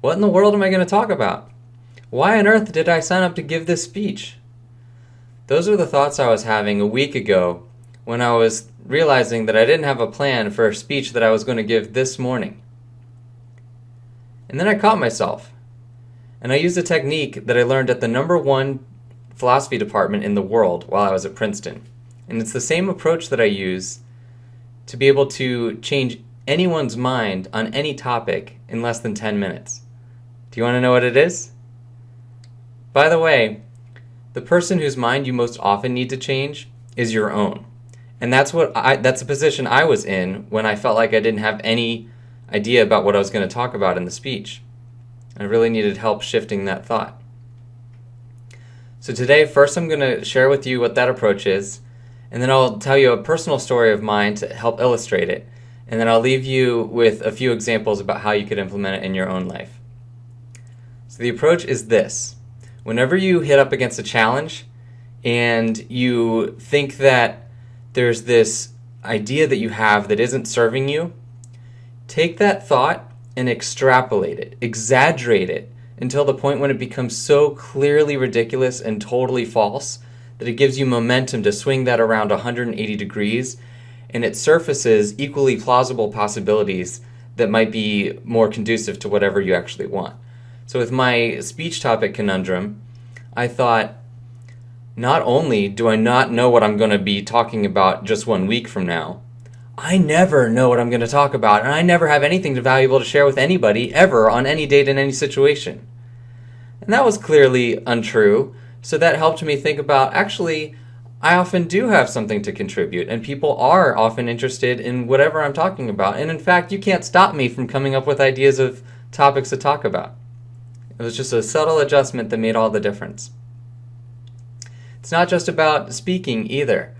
What in the world am I going to talk about? Why on earth did I sign up to give this speech? Those are the thoughts I was having a week ago when I was realizing that I didn't have a plan for a speech that I was going to give this morning. And then I caught myself, and I used a technique that I learned at the #1 philosophy department in the world while I was at Princeton. And it's the same approach that I use to be able to change anyone's mind on any topic in less than 10 minutes. Do you want to know what it is? By the way, the person whose mind you most often need to change is your own. And that's the position I was in when I felt like I didn't have any idea about what I was going to talk about in the speech. I really needed help shifting that thought. So today, first I'm going to share with you what that approach is, and then I'll tell you a personal story of mine to help illustrate it, and then I'll leave you with a few examples about how you could implement it in your own life. So the approach is this. Whenever you hit up against a challenge and you think that there's this idea that you have that isn't serving you, take that thought and extrapolate it, exaggerate it, until the point when it becomes so clearly ridiculous and totally false that it gives you momentum to swing that around 180 degrees, and it surfaces equally plausible possibilities that might be more conducive to whatever you actually want. So with my speech topic conundrum, I thought, not only do I not know what I'm going to be talking about just 1 week from now, I never know what I'm going to talk about, and I never have anything valuable to share with anybody ever on any date in any situation. And that was clearly untrue, so that helped me think about, actually, I often do have something to contribute, and people are often interested in whatever I'm talking about. And in fact, you can't stop me from coming up with ideas of topics to talk about. It was just a subtle adjustment that made all the difference. It's not just about speaking either.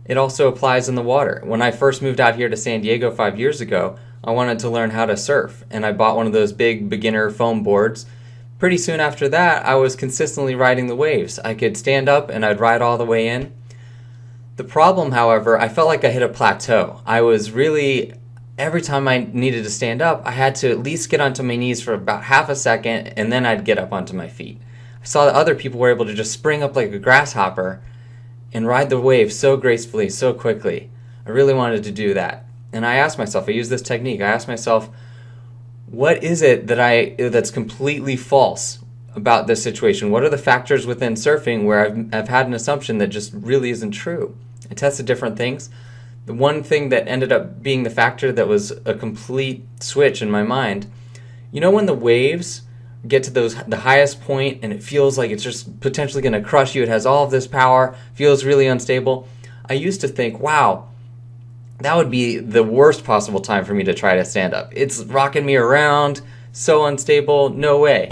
It also applies in the water. When I first moved out here to San Diego 5 years ago, I wanted to learn how to surf, and I bought one of those big beginner foam boards. Pretty soon after that, I was consistently riding the waves. I could stand up and I'd ride all the way in. The problem, however, I felt like I hit a plateau. I was really, every time I needed to stand up, I had to at least get onto my knees for about half a second, and then I'd get up onto my feet. I saw that other people were able to just spring up like a grasshopper and ride the wave so gracefully, so quickly. I really wanted to do that. And I asked myself, I used this technique, I asked myself, what is it that's completely false about this situation? What are the factors within surfing where I've had an assumption that just really isn't true? I tested different things. The one thing that ended up being the factor that was a complete switch in my mind, you know when the waves get to the highest point and it feels like it's just potentially going to crush you, it has all of this power, feels really unstable? I used to think, wow, that would be the worst possible time for me to try to stand up. It's rocking me around, so unstable, no way.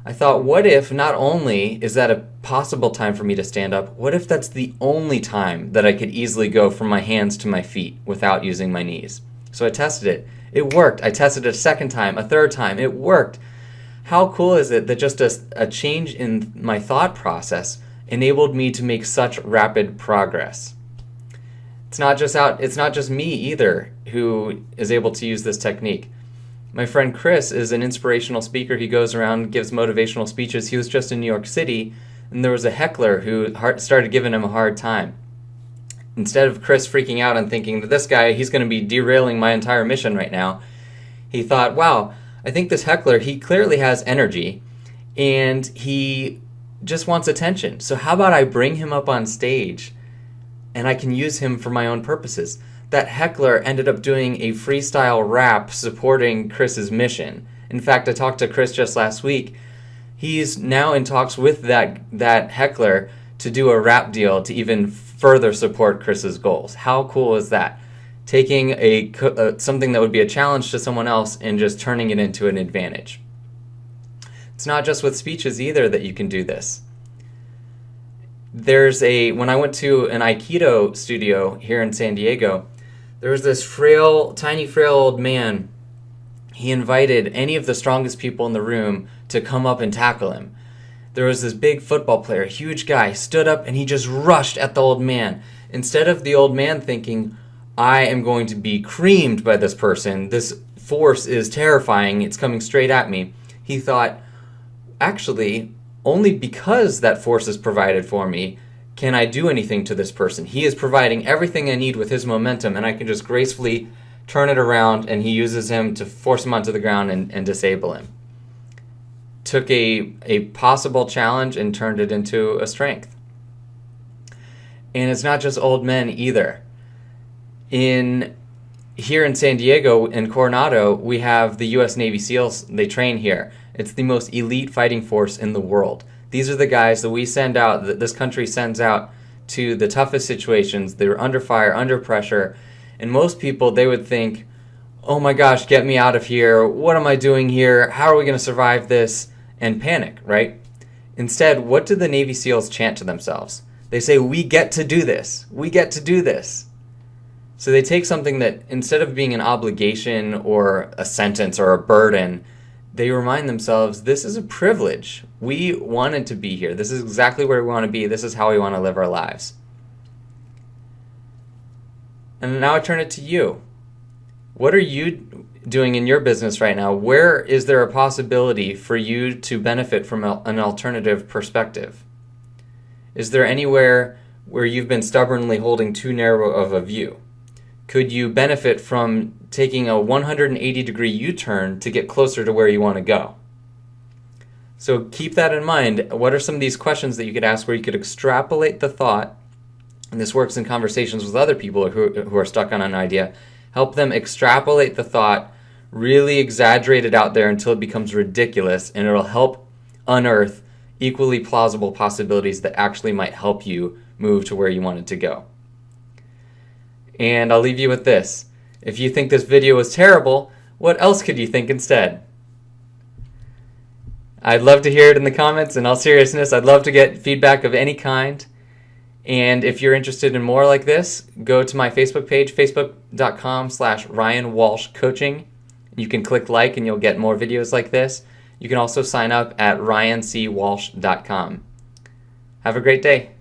I thought, what if not only is that a possible time for me to stand up, what if that's the only time that I could easily go from my hands to my feet without using my knees? So I tested it. It worked. I tested it a second time, a third time. It worked. How cool is it that just a change in my thought process enabled me to make such rapid progress? It's not just me either who is able to use this technique. My friend Chris is an inspirational speaker. He goes around and gives motivational speeches. He was just in New York City, and there was a heckler who started giving him a hard time. Instead of Chris freaking out and thinking that this guy, he's going to be derailing my entire mission right now, he thought, wow, I think this heckler, he clearly has energy, and he just wants attention. So how about I bring him up on stage, and I can use him for my own purposes? That heckler ended up doing a freestyle rap supporting Chris's mission. In fact, I talked to Chris just last week. He's now in talks with that heckler to do a rap deal to even further support Chris's goals. How cool is that? Taking something that would be a challenge to someone else and just turning it into an advantage. It's not just with speeches either that you can do this. When I went to an Aikido studio here in San Diego, there was this tiny frail old man. He invited any of the strongest people in the room to come up and tackle him. There was this big football player, a huge guy, stood up and he just rushed at the old man. Instead of the old man thinking, I am going to be creamed by this person, this force is terrifying, it's coming straight at me, He thought, actually, only because that force is provided for me can I do anything to this person. He is providing everything I need with his momentum, and I can just gracefully turn it around, and he uses him to force him onto the ground and disable him. Took a possible challenge and turned it into a strength. And it's not just old men either. Here in San Diego, in Coronado, we have the U.S. Navy SEALs. They train here. It's the most elite fighting force in the world. These are the guys that we send out, that this country sends out to the toughest situations. They're under fire, under pressure. And most people, they would think, oh my gosh, get me out of here. What am I doing here? How are we going to survive this? And panic, right? Instead, what do the Navy SEALs chant to themselves? They say, we get to do this. We get to do this. So they take something that, instead of being an obligation or a sentence or a burden, they remind themselves, this is a privilege. We wanted to be here. This is exactly where we want to be. This is how we want to live our lives. And now I turn it to you. What are you doing in your business right now? Where is there a possibility for you to benefit from an alternative perspective? Is there anywhere where you've been stubbornly holding too narrow of a view? Could you benefit from taking a 180-degree U-turn to get closer to where you want to go? So keep that in mind. What are some of these questions that you could ask where you could extrapolate the thought, and this works in conversations with other people who are stuck on an idea, help them extrapolate the thought, really exaggerate it out there until it becomes ridiculous, and it'll help unearth equally plausible possibilities that actually might help you move to where you wanted to go. And I'll leave you with this. If you think this video was terrible, what else could you think instead? I'd love to hear it in the comments. In all seriousness, I'd love to get feedback of any kind. And if you're interested in more like this, go to my Facebook page, facebook.com/Ryan Walsh Coaching. You can click like and you'll get more videos like this. You can also sign up at ryancwalsh.com. Have a great day.